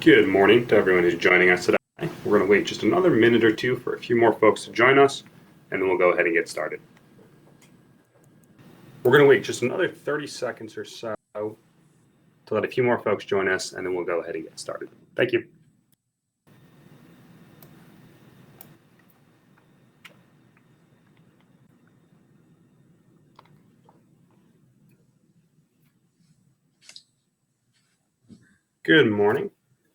Good morning to everyone who's joining us today. We're going to wait just another minute or two for a few more folks to join us, and then we'll go ahead and get started. We're going to wait just another 30 seconds or so to let a few more folks join us, and then we'll go ahead and get started. Thank you. Good morning,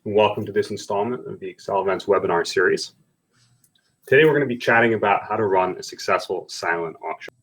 and welcome to this installment of the Excel Events webinar series. Today, we're going to be chatting about how to run a successful silent auction.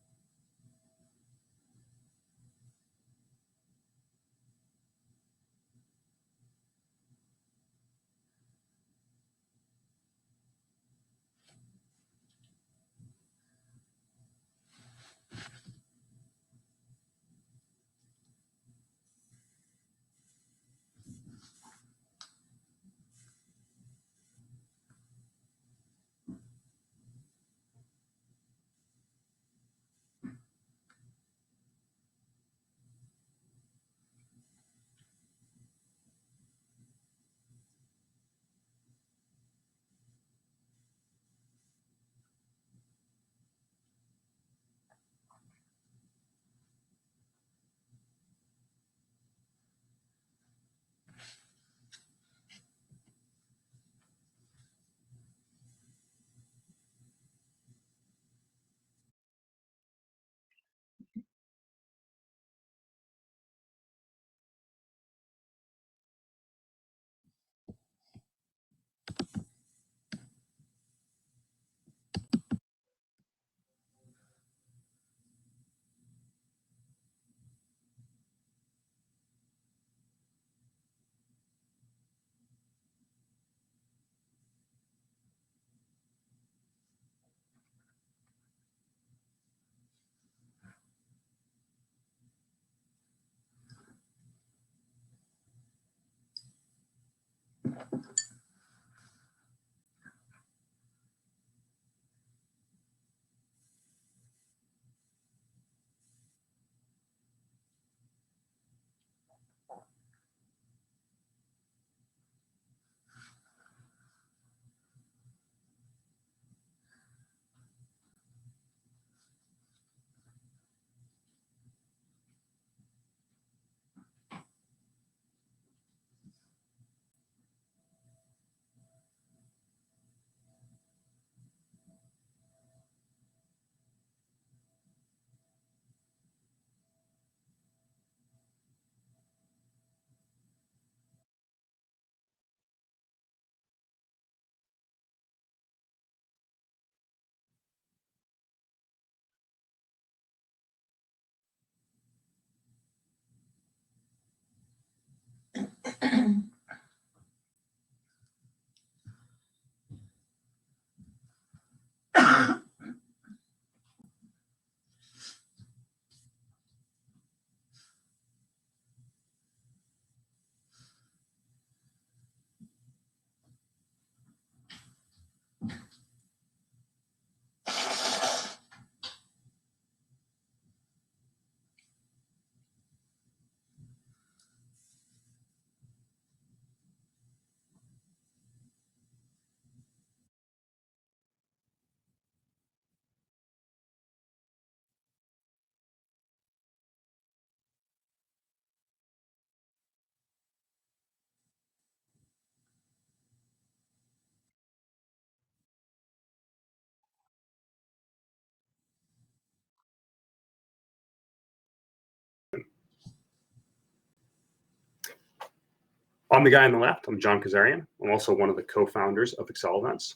I'm the guy on the left. I'm John Kazarian. I'm also one of the co-founders of Excel Events,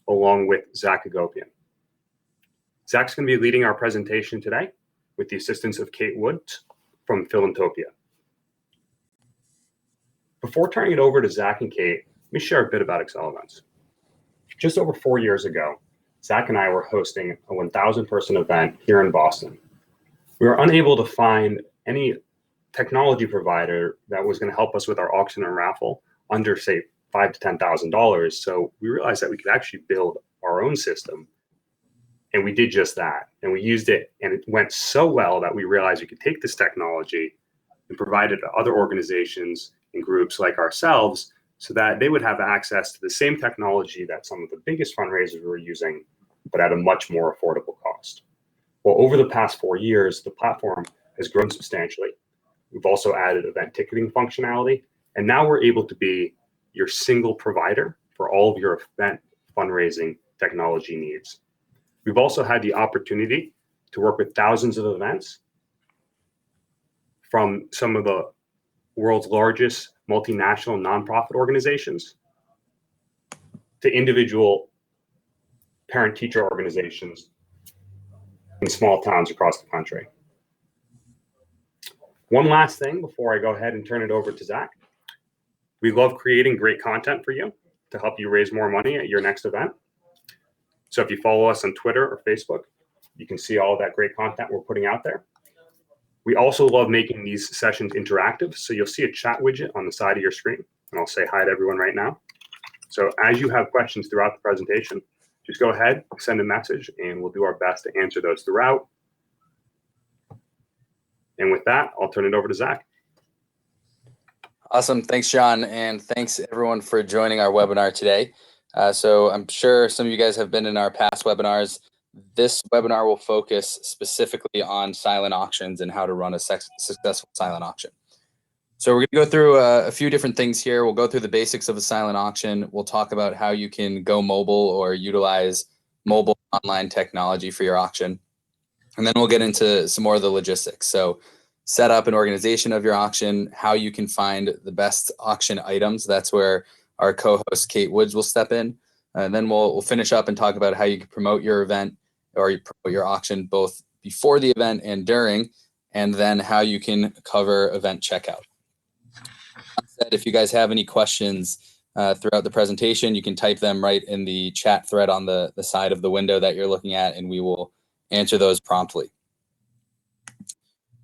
along with Zach Agopian. Zach's going to be leading our presentation today with the assistance of Kate Woods from Philantopia. Before turning it over to Zach and Kate, let me share a bit about Excel Events. Just over 4 years ago, Zach and I were hosting a 1,000-person event here in Boston. We were unable to find any technology provider that was going to help us with our auction and raffle under, say, $5,000 to $10,000. So we realized that we could actually build our own system, and we did just that. And we used it, and it went so well that we realized we could take this technology and provide it to other organizations and groups like ourselves so that they would have access to the same technology that some of the biggest fundraisers were using, but at a much more affordable cost. Well, over the past 4 years, the platform has grown substantially. We've also added event ticketing functionality, and now we're able to be your single provider for all of your event fundraising technology needs. We've also had the opportunity to work with thousands of events, from some of the world's largest multinational nonprofit organizations to individual parent-teacher organizations in small towns across the country. One last thing before I go ahead and turn it over to Zach. We love creating great content for you to help you raise more money at your next event. So if you follow us on Twitter or Facebook, you can see all that great content we're putting out there. We also love making these sessions interactive. So you'll see a chat widget on the side of your screen, and I'll say hi to everyone right now. So as you have questions throughout the presentation, just go ahead, send a message, and we'll do our best to answer those throughout. And with that, I'll turn it over to Zach. Awesome. Thanks, John. And thanks everyone for joining our webinar today. So I'm sure some of you guys have been in our past webinars. This webinar will focus specifically on silent auctions and how to run a successful silent auction. So we're going to go through a few different things here. We'll go through the basics of a silent auction. We'll talk about how you can go mobile or utilize mobile online technology for your auction. And then we'll get into some more of the logistics. So set up an organization of your auction, how you can find the best auction items. That's where our co-host Kate Woods will step in. And then we'll finish up and talk about how you can promote your event or you promote your auction both before the event and during, and then how you can cover event checkout. If you guys have any questions throughout the presentation, you can type them right in the chat thread on the side of the window that you're looking at, and we will answer those promptly.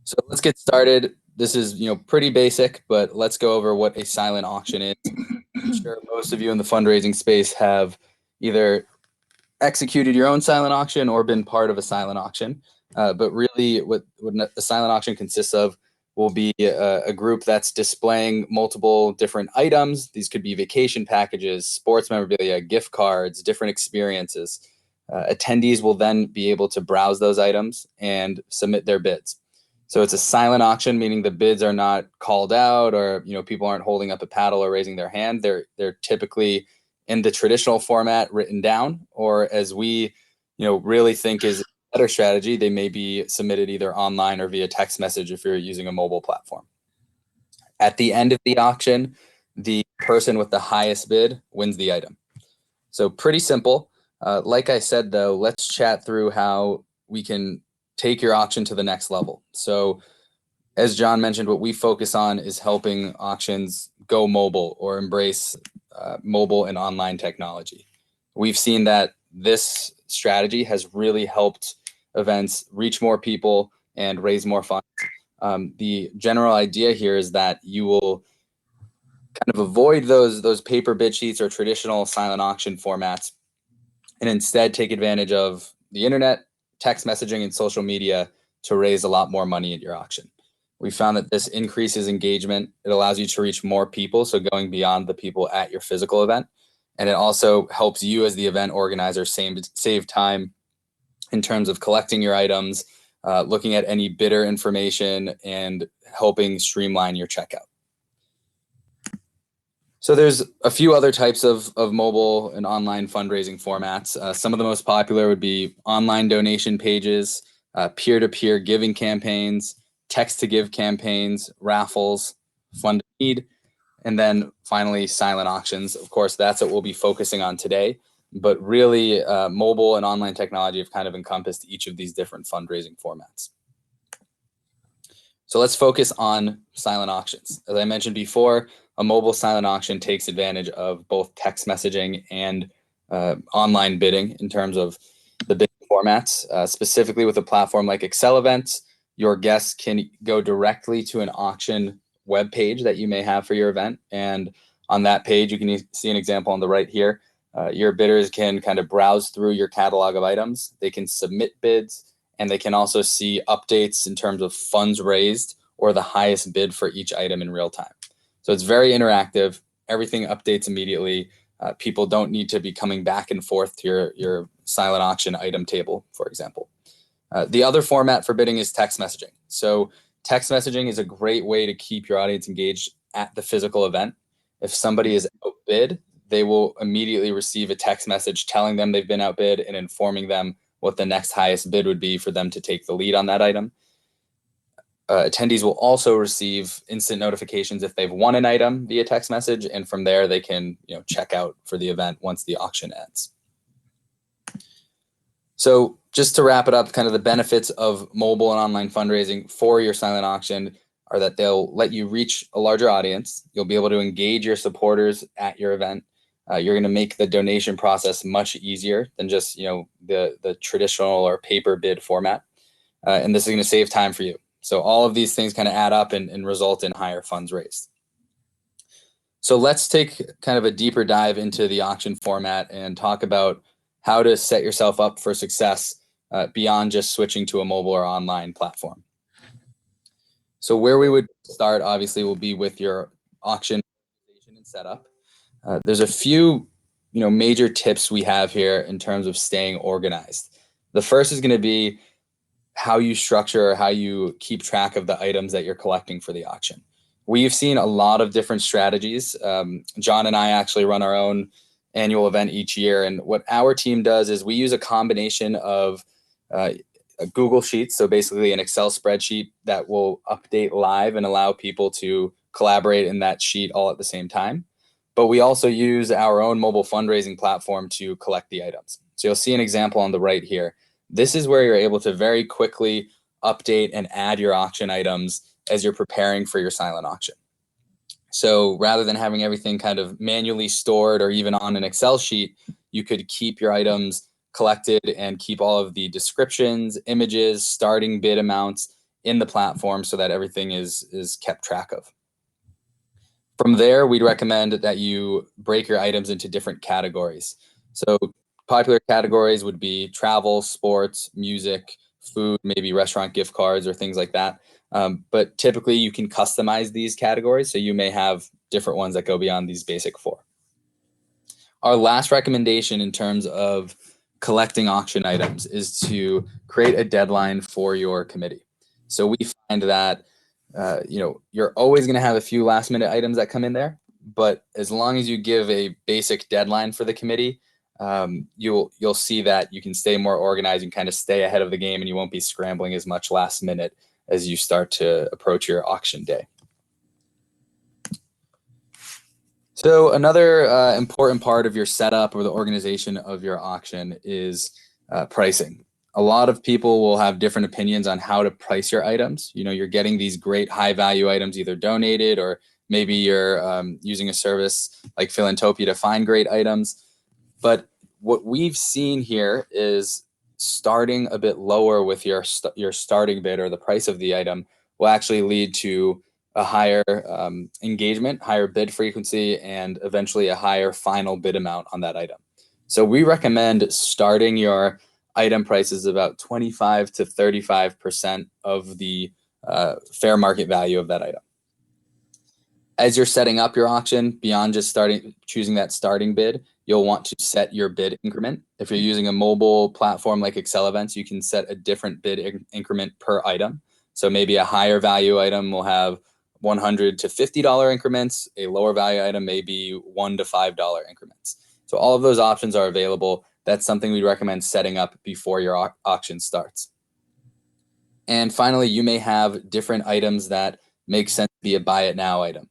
So let's get started. This is pretty basic, but let's go over what a silent auction is. I'm sure most of you in the fundraising space have either executed your own silent auction or been part of a silent auction. But really what a silent auction consists of will be a group that's displaying multiple different items. These could be vacation packages, sports memorabilia, gift cards, different experiences. Attendees will then be able to browse those items and submit their bids. So it's a silent auction, meaning the bids are not called out, or people aren't holding up a paddle or raising their hand. They're typically in the traditional format written down, or as we really think is a better strategy, they may be submitted either online or via text message if you're using a mobile platform. At the end of the auction, the person with the highest bid wins the item. So pretty simple. Like I said, though, let's chat through how we can take your auction to the next level. So as John mentioned, what we focus on is helping auctions go mobile or embrace mobile and online technology. We've seen that this strategy has really helped events reach more people and raise more funds. The general idea here is that you will kind of avoid those paper bid sheets or traditional silent auction formats, and instead take advantage of the internet, text messaging, and social media to raise a lot more money at your auction. We found that this increases engagement. It allows you to reach more people, so going beyond the people at your physical event. And it also helps you as the event organizer save time in terms of collecting your items, looking at any bidder information, and helping streamline your checkout. So there's a few other types of mobile and online fundraising formats. Some of the most popular would be online donation pages, peer-to-peer giving campaigns, text-to-give campaigns, raffles, fund to need, and then finally silent auctions. Of course, that's what we'll be focusing on today. But really, mobile and online technology have kind of encompassed each of these different fundraising formats. So let's focus on silent auctions. As I mentioned before, a mobile silent auction takes advantage of both text messaging and online bidding in terms of the bidding formats. Specifically with a platform like Excel Events, your guests can go directly to an auction web page that you may have for your event. And on that page, you can see an example on the right here. Your bidders can kind of browse through your catalog of items. They can submit bids, and they can also see updates in terms of funds raised or the highest bid for each item in real time. So it's very interactive. everything updates immediately. People don't need to be coming back and forth to your silent auction item table, for example. The other format for bidding is text messaging. So text messaging is a great way to keep your audience engaged at the physical event. If somebody is outbid, they will immediately receive a text message telling them they've been outbid and informing them what the next highest bid would be for them to take the lead on that item. Attendees will also receive instant notifications if they've won an item via text message, and from there they can check out for the event once the auction ends. So just to wrap it up, kind of the benefits of mobile and online fundraising for your silent auction are that they'll let you reach a larger audience. You'll be able to engage your supporters at your event. You're going to make the donation process much easier than just the traditional or paper bid format, and this is going to save time for you. So all of these things kind of add up and result in higher funds raised. So let's take kind of a deeper dive into the auction format and talk about how to set yourself up for success beyond just switching to a mobile or online platform. So where we would start, obviously, will be with your auction organization and setup. There's a few major tips we have here in terms of staying organized. The first is going to be how you structure or how you keep track of the items that you're collecting for the auction. We've seen a lot of different strategies. John and I actually run our own annual event each year. And what our team does is we use a combination of Google Sheets, so basically an Excel spreadsheet that will update live and allow people to collaborate in that sheet all at the same time. But we also use our own mobile fundraising platform to collect the items. So you'll see an example on the right here. This is where you're able to very quickly update and add your auction items as you're preparing for your silent auction. So rather than having everything kind of manually stored or even on an Excel sheet, you could keep your items collected and keep all of the descriptions, images, starting bid amounts in the platform so that everything is kept track of. From there, we'd recommend that you break your items into different categories. So popular categories would be travel, sports, music, food, maybe restaurant gift cards or things like that. But typically you can customize these categories. So you may have different ones that go beyond these basic four. Our last recommendation in terms of collecting auction items is to create a deadline for your committee. So we find that you're always going to have a few last minute items that come in there, but as long as you give a basic deadline for the committee, you'll see that you can stay more organized and kind of stay ahead of the game, and you won't be scrambling as much last minute as you start to approach your auction day. So another important part of your setup or the organization of your auction is pricing. A lot of people will have different opinions on how to price your items. You're getting these great high value items either donated, or maybe you're using a service like Philantopia to find great items. But what we've seen here is starting a bit lower with your starting bid or the price of the item will actually lead to a higher engagement, higher bid frequency, and eventually a higher final bid amount on that item. So we recommend starting your item prices about 25 to 35% of the fair market value of that item. As you're setting up your auction, beyond just choosing that starting bid, you'll want to set your bid increment. If you're using a mobile platform like Excel Events, you can set a different bid increment per item. So maybe a higher value item will have $100 to $50 increments. A lower value item may be $1 to $5 increments. So all of those options are available. That's something we recommend setting up before your auction starts. And finally, you may have different items that make sense to be a buy it now item.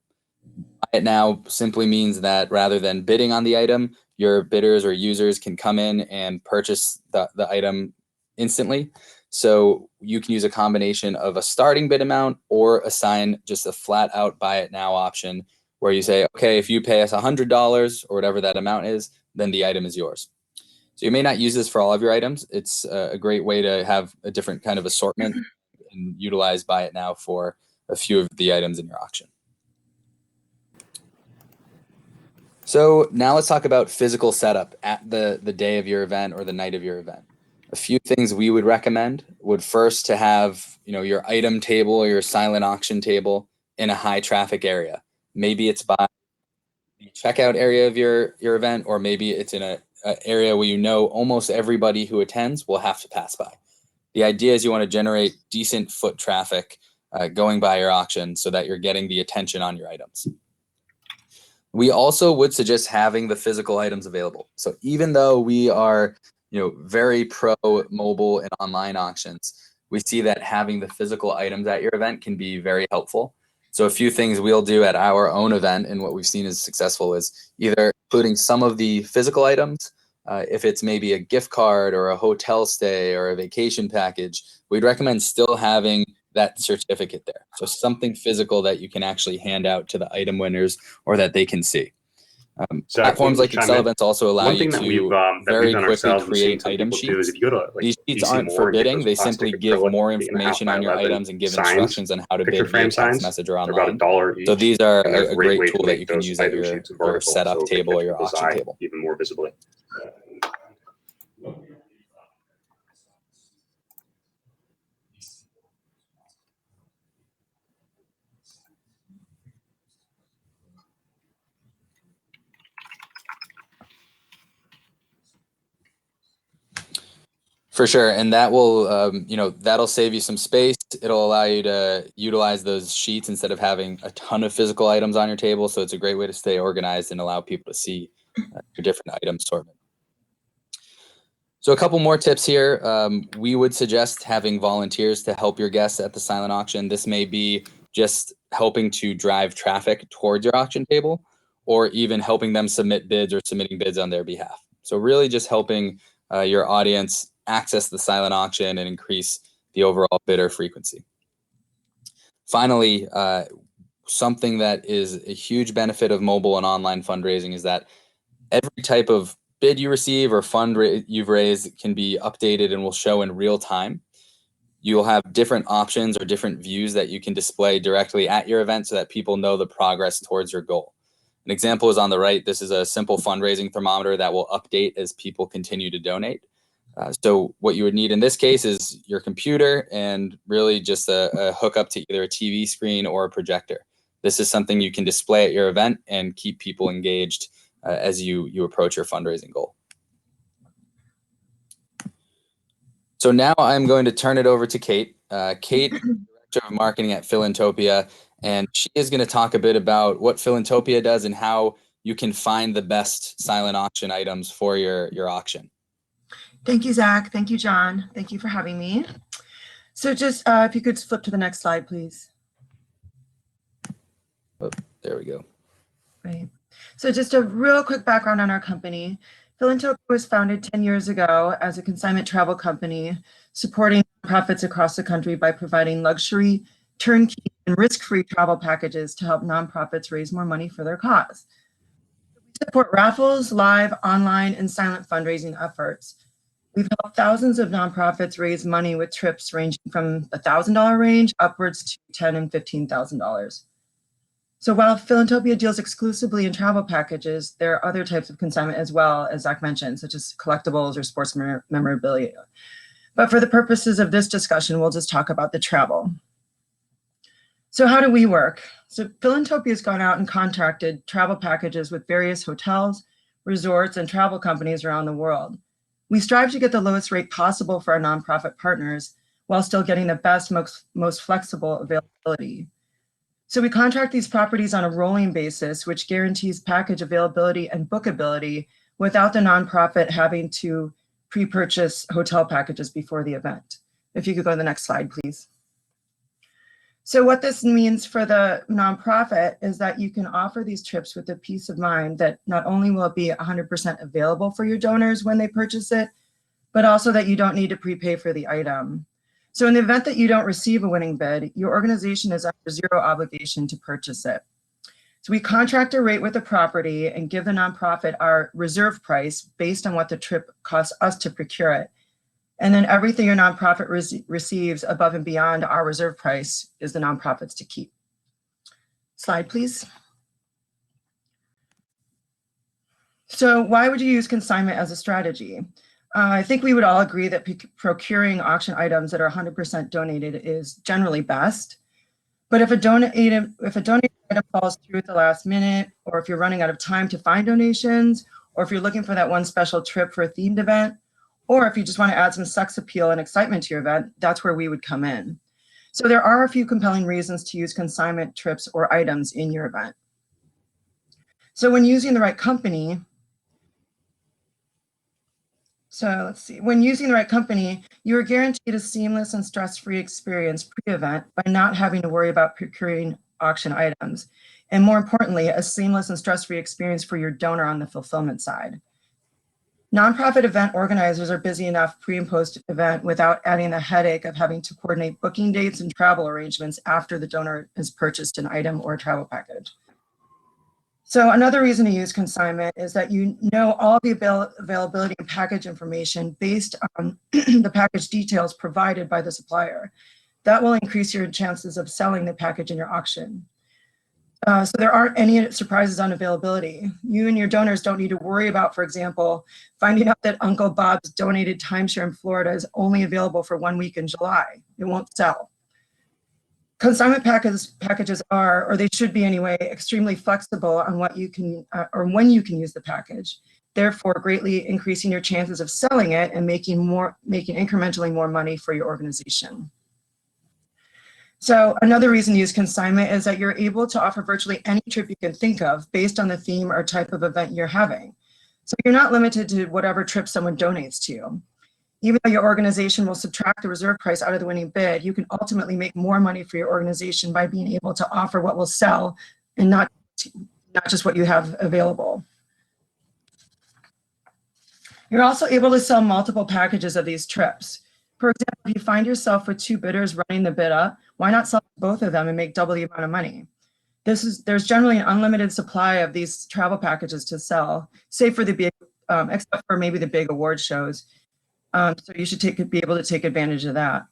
Buy it now simply means that rather than bidding on the item, your bidders or users can come in and purchase the item instantly. So you can use a combination of a starting bid amount or assign just a flat out buy it now option where you say, okay, if you pay us $100 or whatever that amount is, then the item is yours. So you may not use this for all of your items. It's a great way to have a different kind of assortment and utilize buy it now for a few of the items in your auction. So now let's talk about physical setup at the day of your event or the night of your event. A few things we would recommend would first to have your item table or your silent auction table in a high traffic area. Maybe it's by the checkout area of your event, or maybe it's in a area where you know almost everybody who attends will have to pass by. The idea is you want to generate decent foot traffic going by your auction so that you're getting the attention on your items. We also would suggest having the physical items available. So even though we are, very pro mobile and online auctions, we see that having the physical items at your event can be very helpful. So a few things we'll do at our own event, and what we've seen is successful, is either including some of the physical items. If it's maybe a gift card or a hotel stay or a vacation package, we'd recommend still having that certificate there. So something physical that you can actually hand out to the item winners or that they can see. Platforms like Excel events also allow you to very quickly create item sheets. These sheets aren't forbidding. They simply give more information on your items and give instructions on how to bid via text message or online. So these are a great tool that you can use at your setup table or your auction table. Even more visibly. For sure, and that will, that'll save you some space. It'll allow you to utilize those sheets instead of having a ton of physical items on your table. So it's a great way to stay organized and allow people to see your different item assortment. So a couple more tips here. We would suggest having volunteers to help your guests at the silent auction. This may be just helping to drive traffic towards your auction table, or even helping them submit bids or submitting bids on their behalf. So really just helping your audience access the silent auction and increase the overall bidder frequency. Finally, something that is a huge benefit of mobile and online fundraising is that every type of bid you receive or fund you've raised can be updated and will show in real time. You'll have different options or different views that you can display directly at your event so that people know the progress towards your goal. An example is on the right. This is a simple fundraising thermometer that will update as people continue to donate. So what you would need in this case is your computer and really just a hookup to either a TV screen or a projector. This is something you can display at your event and keep people engaged as you approach your fundraising goal. So now I'm going to turn it over to Kate. Kate is Director of Marketing at Philantopia, and she is going to talk a bit about what Philantopia does and how you can find the best silent auction items for your auction. Thank you, Zach. Thank you, John. Thank you for having me. So just if you could flip to the next slide, please. Oh, there we go. Right. So just a real quick background on our company. Philantopia was founded 10 years ago as a consignment travel company supporting nonprofits across the country by providing luxury, turnkey, and risk-free travel packages to help nonprofits raise more money for their cause. We support raffles, live, online, and silent fundraising efforts. We've helped thousands of nonprofits raise money with trips ranging from the $1,000 range upwards to $10,000 and $15,000. So while Philantopia deals exclusively in travel packages, there are other types of consignment as well, as Zach mentioned, such as collectibles or sports memorabilia. But for the purposes of this discussion, we'll just talk about the travel. So how do we work? So Philantopia has gone out and contracted travel packages with various hotels, resorts, and travel companies around the world. We strive to get the lowest rate possible for our nonprofit partners while still getting the best, most flexible availability. So we contract these properties on a rolling basis, which guarantees package availability and bookability without the nonprofit having to pre-purchase hotel packages before the event. If you could go to the next slide, please. So what this means for the nonprofit is that you can offer these trips with the peace of mind that not only will it be 100% available for your donors when they purchase it, but also that you don't need to prepay for the item. So in the event that you don't receive a winning bid, your organization is under zero obligation to purchase it. So we contract a rate with the property and give the nonprofit our reserve price based on what the trip costs us to procure it. And then everything your nonprofit receives above and beyond our reserve price is the nonprofit's to keep. Slide, please. So why would you use consignment as a strategy? I think we would all agree that procuring auction items that are 100% donated is generally best. But if a donated item falls through at the last minute, or if you're running out of time to find donations, or if you're looking for that one special trip for a themed event, or if you just want to add some sex appeal and excitement to your event, that's where we would come in. So there are a few compelling reasons to use consignment trips or items in your event. So when using the right company, when using the right company, you are guaranteed a seamless and stress-free experience pre-event by not having to worry about procuring auction items. And more importantly, a seamless and stress-free experience for your donor on the fulfillment side. Nonprofit event organizers are busy enough pre and post event without adding the headache of having to coordinate booking dates and travel arrangements after the donor has purchased an item or a travel package. So another reason to use consignment is that you know all the availability and package information based on the package details provided by the supplier. That will increase your chances of selling the package in your auction. So there aren't any surprises on availability. You and your donors don't need to worry about, for example, finding out that Uncle Bob's donated timeshare in Florida is only available for 1 week in July. It won't sell. Consignment packages are, or they should be anyway, extremely flexible on what you can, or when you can use the package, therefore greatly increasing your chances of selling it and making incrementally more money for your organization. So another reason to use consignment is that you're able to offer virtually any trip you can think of based on the theme or type of event you're having. So you're not limited to whatever trip someone donates to you. Even though your organization will subtract the reserve price out of the winning bid, you can ultimately make more money for your organization by being able to offer what will sell and not just what you have available. You're also able to sell multiple packages of these trips. For example, if you find yourself with 2 bidders running the bid up, why not sell both of them and make double the amount of money? There's generally an unlimited supply of these travel packages to sell, save for the big, except for maybe the big award shows. So you should be able to take advantage of that.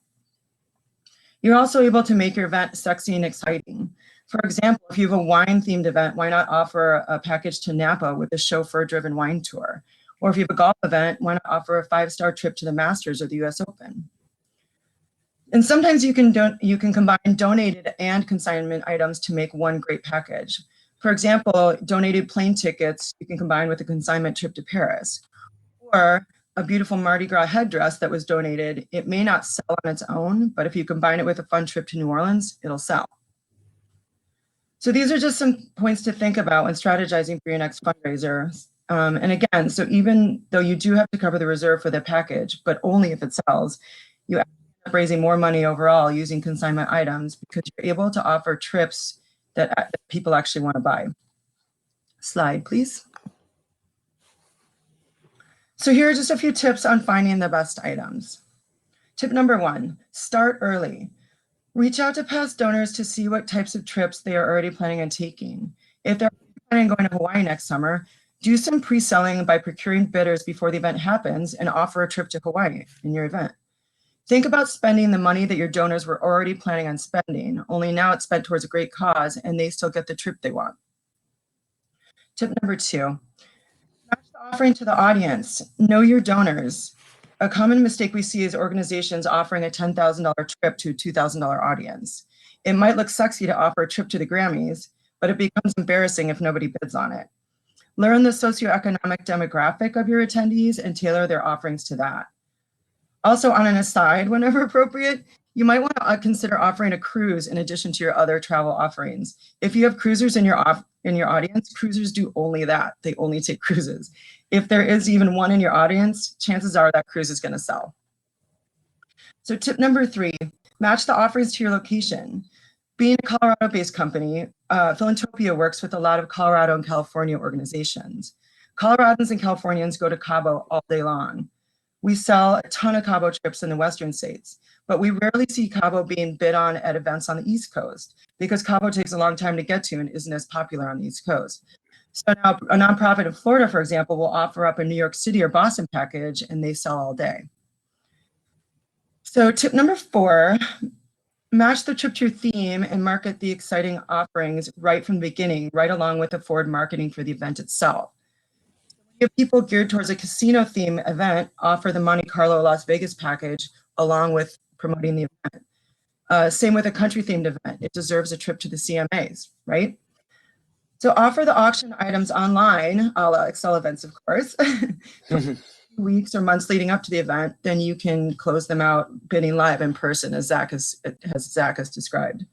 You're also able to make your event sexy and exciting. For example, if you have a wine-themed event, why not offer a package to Napa with a chauffeur-driven wine tour? Or if you have a golf event, why not offer a 5-star trip to the Masters or the US Open? And sometimes you can combine donated and consignment items to make one great package. For example, donated plane tickets you can combine with a consignment trip to Paris. Or a beautiful Mardi Gras headdress that was donated, it may not sell on its own, but if you combine it with a fun trip to New Orleans, it'll sell. So these are just some points to think about when strategizing for your next fundraiser. And again, so even though you do have to cover the reserve for the package, but only if it sells, you end up raising more money overall using consignment items because you're able to offer trips that people actually want to buy. Slide, please. So here are just a few tips on finding the best items. Tip number 1, start early. Reach out to past donors to see what types of trips they are already planning on taking. If they're planning on going to Hawaii next summer, do some pre-selling by procuring bidders before the event happens and offer a trip to Hawaii in your event. Think about spending the money that your donors were already planning on spending, only now it's spent towards a great cause and they still get the trip they want. Tip number 2, match the offering to the audience. Know your donors. A common mistake we see is organizations offering a $10,000 trip to a $2,000 audience. It might look sexy to offer a trip to the Grammys, but it becomes embarrassing if nobody bids on it. Learn the socioeconomic demographic of your attendees and tailor their offerings to that. Also, on an aside, whenever appropriate, you might want to consider offering a cruise in addition to your other travel offerings. If you have cruisers in your audience, cruisers do only that. They only take cruises. If there is even one in your audience, chances are that cruise is going to sell. So tip number 3, match the offerings to your location. Being a Colorado-based company, Philantopia works with a lot of Colorado and California organizations. Coloradans and Californians go to Cabo all day long. We sell a ton of Cabo trips in the Western states, but we rarely see Cabo being bid on at events on the East Coast because Cabo takes a long time to get to and isn't as popular on the East Coast. So now a nonprofit in Florida, for example, will offer up a New York City or Boston package and they sell all day. So tip number 4, match the trip to your theme and market the exciting offerings right from the beginning, right along with the forward marketing for the event itself. If people geared towards a casino theme event, offer the Monte Carlo Las Vegas package along with promoting the event. Same with a country-themed event. It deserves a trip to the CMAs, right? So offer the auction items online, a la Excel events, of course, weeks or months leading up to the event. Then you can close them out bidding live in person, as Zach has described.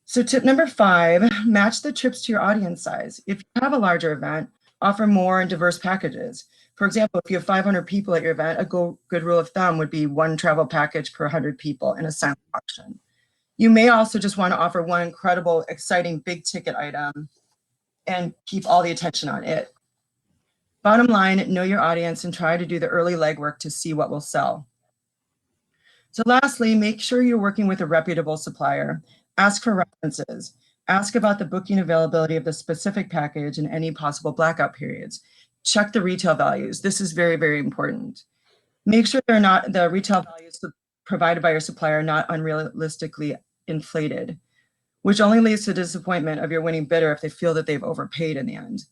So tip number 5, match the trips to your audience size. If you have a larger event, offer more and diverse packages. For example, if you have 500 people at your event, a good rule of thumb would be 1 travel package per 100 people in a silent auction. You may also just want to offer one incredible, exciting, big ticket item and keep all the attention on it. Bottom line, know your audience and try to do the early legwork to see what will sell. So lastly, make sure you're working with a reputable supplier. Ask for references. Ask about the booking availability of the specific package and any possible blackout periods. Check the retail values. This is very, very important. Make sure the retail values provided by your supplier are not unrealistically inflated, which only leads to disappointment of your winning bidder if they feel that they've overpaid in the end.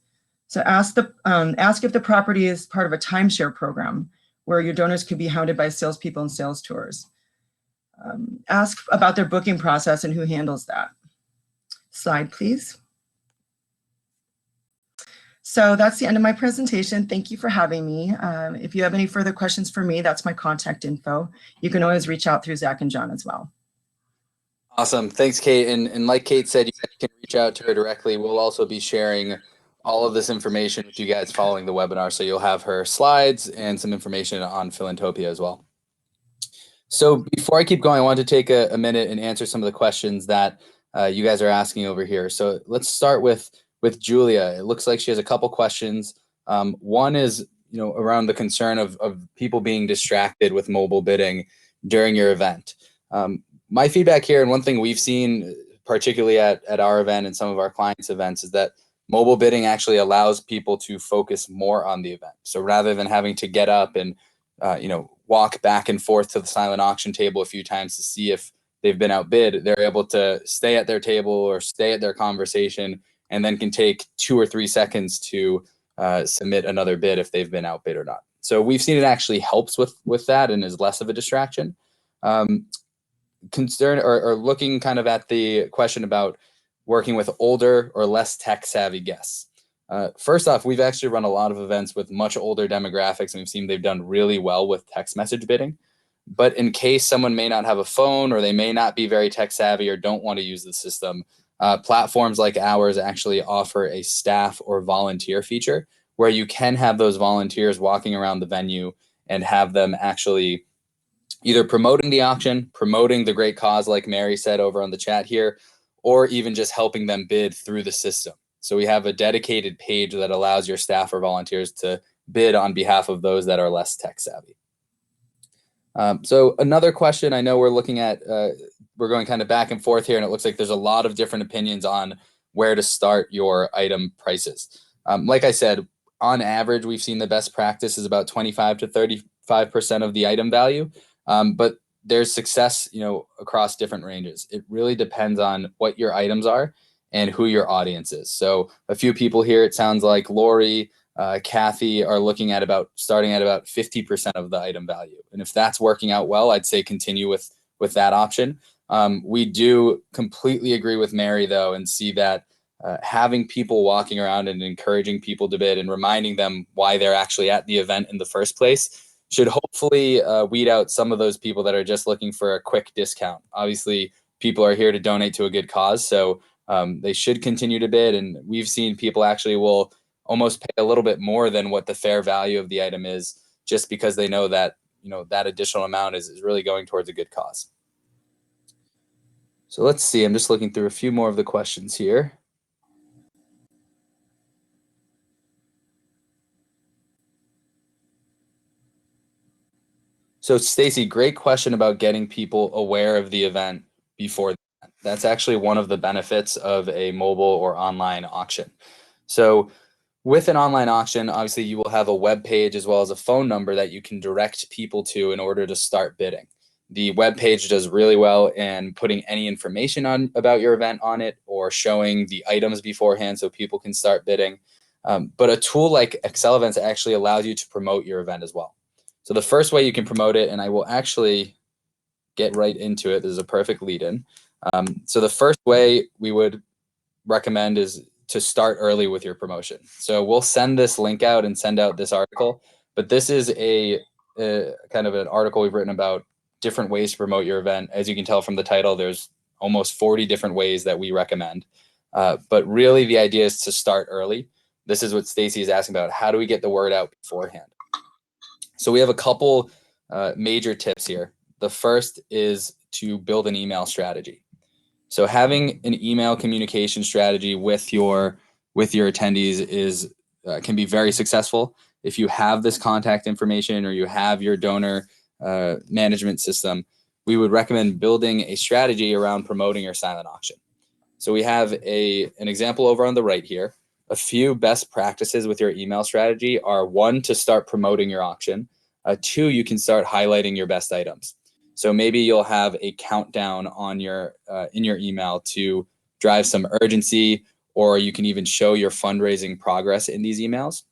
So ask if the property is part of a timeshare program where your donors could be hounded by salespeople and sales tours. Ask about their booking process and who handles that. Slide, please. So that's the end of my presentation. Thank you for having me. If you have any further questions for me, that's my contact info. You can always reach out through Zach and John as well. Awesome. Thanks, Kate. And like Kate said, you guys can reach out to her directly. We'll also be sharing all of this information with you guys following the webinar. So you'll have her slides and some information on Philantopia as well. So before I keep going, I want to take a minute and answer some of the questions that you guys are asking over here. So let's start with Julia. It looks like she has a couple questions. One is, around the concern of people being distracted with mobile bidding during your event. My feedback here, and one thing we've seen, particularly at our event and some of our clients' events, is that mobile bidding actually allows people to focus more on the event. So rather than having to get up and walk back and forth to the silent auction table a few times to see if they've been outbid, they're able to stay at their table or stay at their conversation, and then can take 2 or 3 seconds to submit another bid if they've been outbid or not. So we've seen it actually helps with that and is less of a distraction. Concern or looking kind of at the question about working with older or less tech savvy guests. First off, we've actually run a lot of events with much older demographics, and we've seen they've done really well with text message bidding. But in case someone may not have a phone, or they may not be very tech savvy or don't want to use the system, platforms like ours actually offer a staff or volunteer feature where you can have those volunteers walking around the venue and have them actually either promoting the auction, promoting the great cause like Mary said over on the chat here, or even just helping them bid through the system. So we have a dedicated page that allows your staff or volunteers to bid on behalf of those that are less tech savvy. So another question, I know we're looking at, we're going kind of back and forth here, and it looks like there's a lot of different opinions on where to start your item prices. Like I said, on average, we've seen the best practice is about 25 to 35% of the item value. But there's success, across different ranges. It really depends on what your items are and who your audience is. So a few people here, it sounds like Lori, Kathy are looking at starting at about 50% of the item value. And if that's working out well, I'd say continue with that option. We do completely agree with Mary though, and see that having people walking around and encouraging people to bid and reminding them why they're actually at the event in the first place should hopefully weed out some of those people that are just looking for a quick discount. Obviously, people are here to donate to a good cause, so they should continue to bid. And we've seen people actually will almost pay a little bit more than what the fair value of the item is, just because they know that that additional amount is really going towards a good cause. So let's see. I'm just looking through a few more of the questions here. So Stacy, great question about getting people aware of the event before. That's actually one of the benefits of a mobile or online auction. So with an online auction, obviously you will have a web page as well as a phone number that you can direct people to in order to start bidding. The web page does really well in putting any information about your event on it, or showing the items beforehand so people can start bidding. But a tool like Excel Events actually allows you to promote your event as well. So the first way you can promote it, and I will actually get right into it. This is a perfect lead in. So the first way we would recommend is to start early with your promotion. So we'll send this link out and send out this article, but this is a kind of an article we've written about different ways to promote your event. As you can tell from the title, there's almost 40 different ways that we recommend. But really the idea is to start early. This is what Stacy is asking about. How do we get the word out beforehand? So we have a couple major tips here. The first is to build an email strategy. So having an email communication strategy with your attendees is can be very successful. If you have this contact information or you have your donor management system, we would recommend building a strategy around promoting your silent auction. So we have an example over on the right here. A few best practices with your email strategy are: one, to start promoting your auction. Two, you can start highlighting your best items. So maybe you'll have a countdown on your in your email to drive some urgency, or you can even show your fundraising progress in these emails.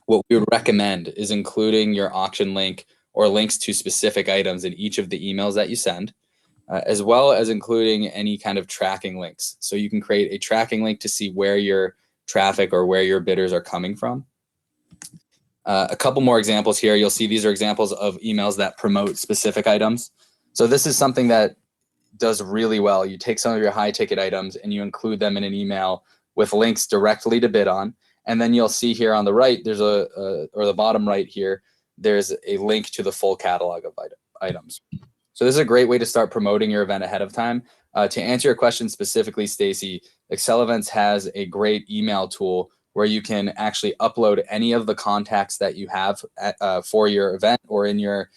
What we would recommend is including your auction link or links to specific items in each of the emails that you send, as well as including any kind of tracking links. So you can create a tracking link to see where your traffic or where your bidders are coming from. A couple more examples here. You'll see these are examples of emails that promote specific items. So this is something that does really well. You take some of your high ticket items and you include them in an email with links directly to bid on. And then you'll see here on the right, there's or the bottom right here, there's a link to the full catalog of items. So this is a great way to start promoting your event ahead of time. To answer your question specifically, Stacy, Excel Events has a great email tool where you can actually upload any of the contacts that you have for your event or in your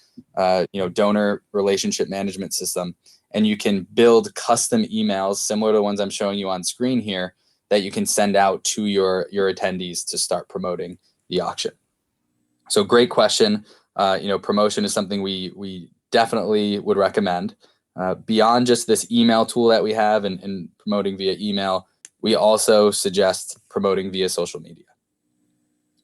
donor relationship management system. And you can build custom emails similar to the ones I'm showing you on screen here that you can send out to your attendees to start promoting the auction. So great question. Promotion is something we definitely would recommend. Beyond just this email tool that we have and promoting via email, we also suggest promoting via social media.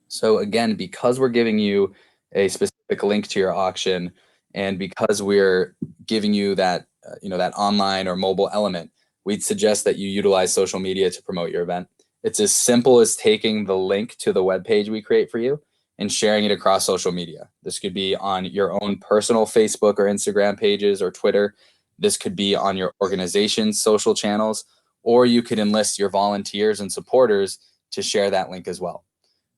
So again, because we're giving you a specific link to your auction, and because we're giving you that that online or mobile element, we'd suggest that you utilize social media to promote your event. It's as simple as taking the link to the web page we create for you and sharing it across social media. This could be on your own personal Facebook or Instagram pages or Twitter. This could be on your organization's social channels, or you could enlist your volunteers and supporters to share that link as well.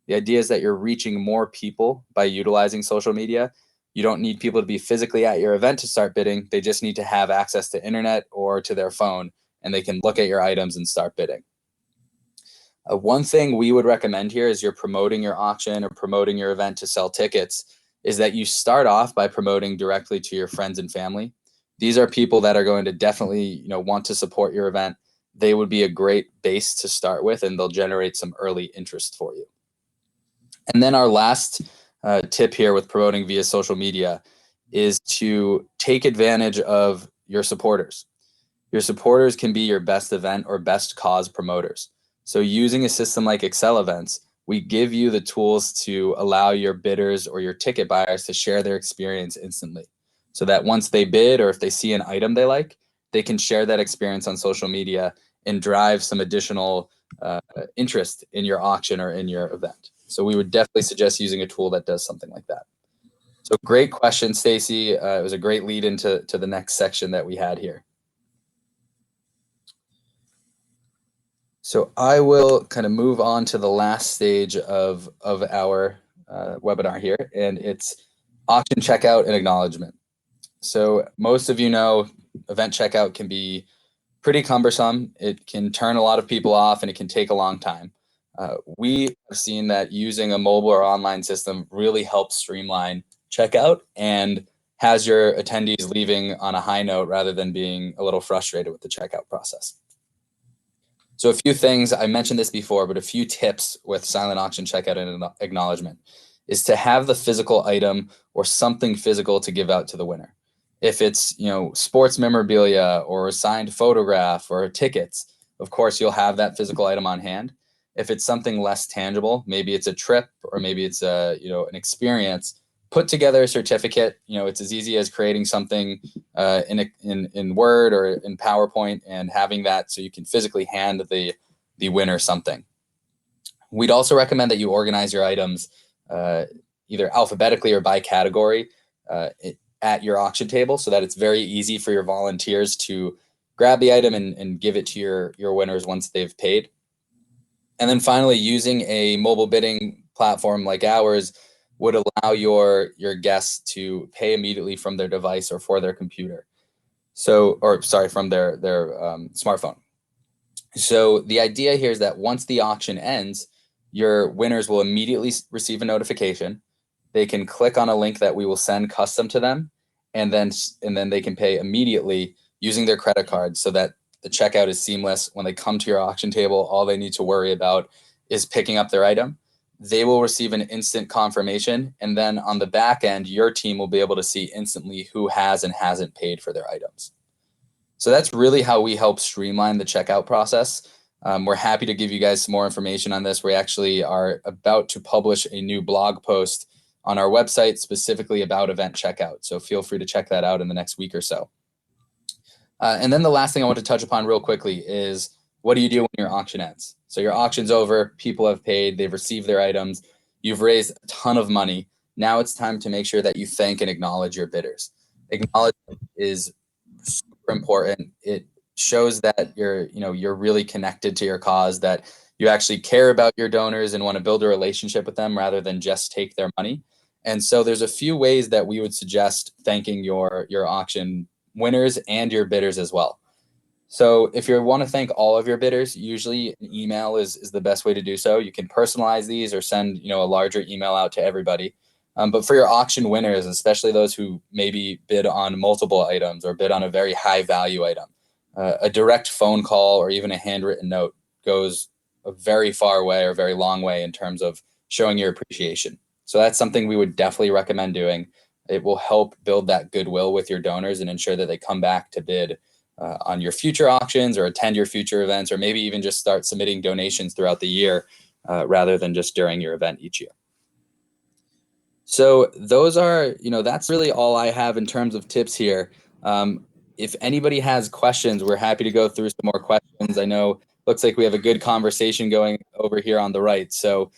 The idea is that you're reaching more people by utilizing social media. You don't need people to be physically at your event to start bidding. They just need to have access to internet or to their phone, and they can look at your items and start bidding. One thing we would recommend here is you're promoting your auction or promoting your event to sell tickets is that you start off by promoting directly to your friends and family. These are people that are going to definitely want to support your event. They would be a great base to start with, and they'll generate some early interest for you. And then our last tip here with promoting via social media is to take advantage of your supporters. Your supporters can be your best event or best cause promoters. So using a system like Excel Events, we give you the tools to allow your bidders or your ticket buyers to share their experience instantly. So that once they bid or if they see an item they like, they can share that experience on social media and drive some additional interest in your auction or in your event. So we would definitely suggest using a tool that does something like that. So great question, Stacy. It was a great lead into the next section that we had here. So I will kind of move on to the last stage of our webinar here, and it's auction checkout and acknowledgement. So most of you know event checkout can be pretty cumbersome. It can turn a lot of people off and it can take a long time. We have seen that using a mobile or online system really helps streamline checkout and has your attendees leaving on a high note rather than being a little frustrated with the checkout process. So a few things, I mentioned this before, but a few tips with silent auction checkout and acknowledgement is to have the physical item or something physical to give out to the winner. If it's, sports memorabilia or a signed photograph or tickets, of course, you'll have that physical item on hand. If it's something less tangible, maybe it's a trip or maybe it's an experience, put together a certificate. It's as easy as creating something in Word or in PowerPoint and having that so you can physically hand the winner something. We'd also recommend that you organize your items either alphabetically or by category at your auction table, so that it's very easy for your volunteers to grab the item and give it to your winners once they've paid. And then finally, using a mobile bidding platform like ours would allow your guests to pay immediately from their device or for their computer. From their smartphone. So the idea here is that once the auction ends, your winners will immediately receive a notification. They can click on a link that we will send custom to them, and then they can pay immediately using their credit card, so that the checkout is seamless. When they come to your auction table, all they need to worry about is picking up their item. They will receive an instant confirmation, and then on the back end, your team will be able to see instantly who has and hasn't paid for their items. So that's really how we help streamline the checkout process. We're happy to give you guys some more information on this. We actually are about to publish a new blog post on our website specifically about event checkout. So feel free to check that out in the next week or so. And then the last thing I want to touch upon real quickly is, what do you do when your auction ends? So your auction's over, people have paid, they've received their items, you've raised a ton of money. Now it's time to make sure that you thank and acknowledge your bidders. Acknowledgement is super important. It shows that you're really connected to your cause, that you actually care about your donors and want to build a relationship with them rather than just take their money. And so there's a few ways that we would suggest thanking your auction winners and your bidders as well. So if you want to thank all of your bidders, usually an email is the best way to do so. You can personalize these or send a larger email out to everybody. But for your auction winners, especially those who maybe bid on multiple items or bid on a very high value item, a direct phone call or even a handwritten note goes a very far way or very long way in terms of showing your appreciation. So that's something we would definitely recommend doing. It will help build that goodwill with your donors and ensure that they come back to bid on your future auctions or attend your future events, or maybe even just start submitting donations throughout the year rather than just during your event each year. So those are, that's really all I have in terms of tips here. If anybody has questions, we're happy to go through some more questions. I know looks like we have a good conversation going over here on the right. So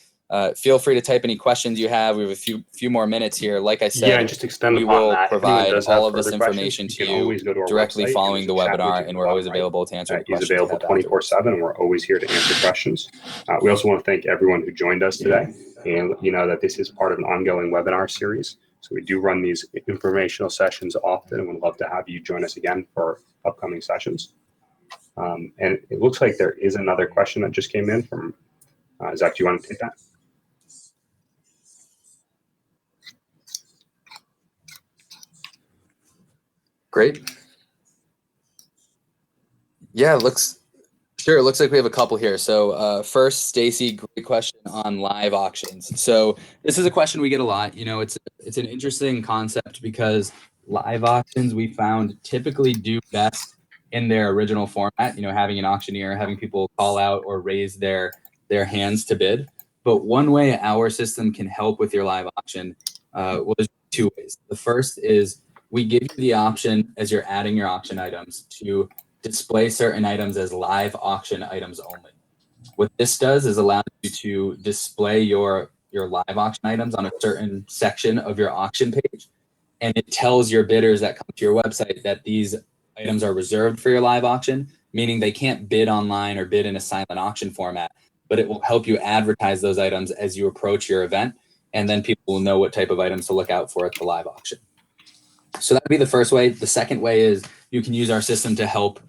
feel free to type any questions you have. We have a few more minutes here. Like I said, and just extend we upon will that. provide all of this further information questions, to you can always go to our directly website, following the and there's a chat webinar, widget and we're always bottom right available to answer any He's questions you available have afterwards. 24/7, and we're always here to answer questions. We also want to thank everyone who joined us today, and that this is part of an ongoing webinar series. So we do run these informational sessions often, and we'd love to have you join us again for upcoming sessions. And it looks like there is another question that just came in from Zach. Do you want to take that? Great. Yeah, it looks like we have a couple here. So first, Stacy, great question on live auctions. So this is a question we get a lot. It's an interesting concept because live auctions we found typically do best in their original format, having an auctioneer, having people call out or raise their hands to bid. But one way our system can help with your live auction was two ways. The first is we give you the option as you're adding your auction items to display certain items as live auction items only. What this does is allow you to display your live auction items on a certain section of your auction page, and it tells your bidders that come to your website that these items are reserved for your live auction, meaning they can't bid online or bid in a silent auction format, but it will help you advertise those items as you approach your event, and then people will know what type of items to look out for at the live auction. So that would be the first way. The second way is you can use our system to help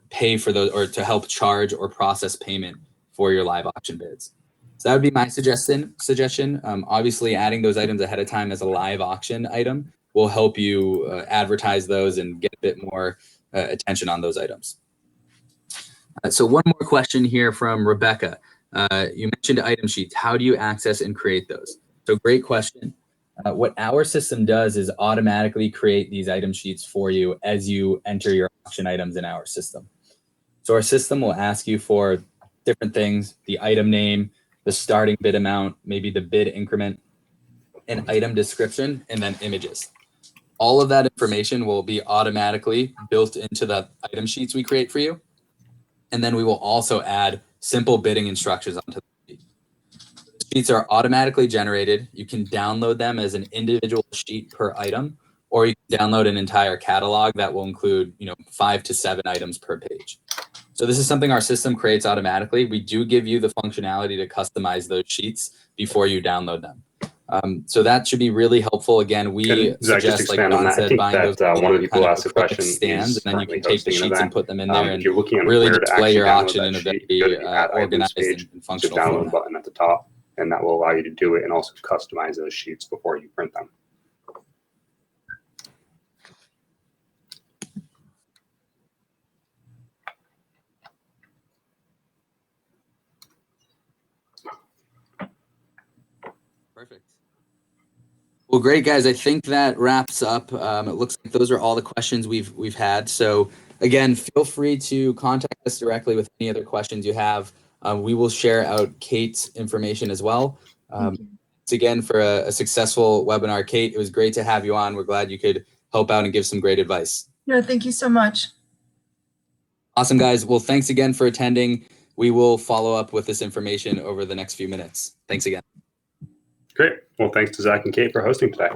pay for those, or to help charge or process payment for your live auction bids. So that would be my suggestion. Obviously, adding those items ahead of time as a live auction item will help you advertise those and get a bit more attention on those items. So one more question here from Rebecca. You mentioned item sheets. How do you access and create those? So great question. What our system does is automatically create these item sheets for you as you enter your auction items in our system. So our system will ask you for different things: the item name, the starting bid amount, maybe the bid increment, an item description, and then images. All of that information will be automatically built into the item sheets we create for you. And then we will also add simple bidding instructions onto the sheet. The sheets are automatically generated. You can download them as an individual sheet per item, or you can download an entire catalog that will include, 5 to 7 items per page. So this is something our system creates automatically. We do give you the functionality to customize those sheets before you download them. So that should be really helpful. Again, we suggest, like John said, buying those one of the people asked the question stands, and then you can currently take the hosting an sheets and event. put them in there If and you're looking at really where to display actually your download auction that in a sheet, go to very the Add Items organized page. and There's a functional download format. button at the top, and that will allow you to do it and also customize those sheets before you print them. Perfect. Well, great, guys. I think that wraps up. It looks like those are all the questions we've had. So again, feel free to contact us directly with any other questions you have. We will share out Kate's information as well. Thanks again for a successful webinar, Kate. It was great to have you on. We're glad you could help out and give some great advice. Yeah, thank you so much. Awesome, guys. Well, thanks again for attending. We will follow up with this information over the next few minutes. Thanks again. Great. Well, thanks to Zach and Kate for hosting today.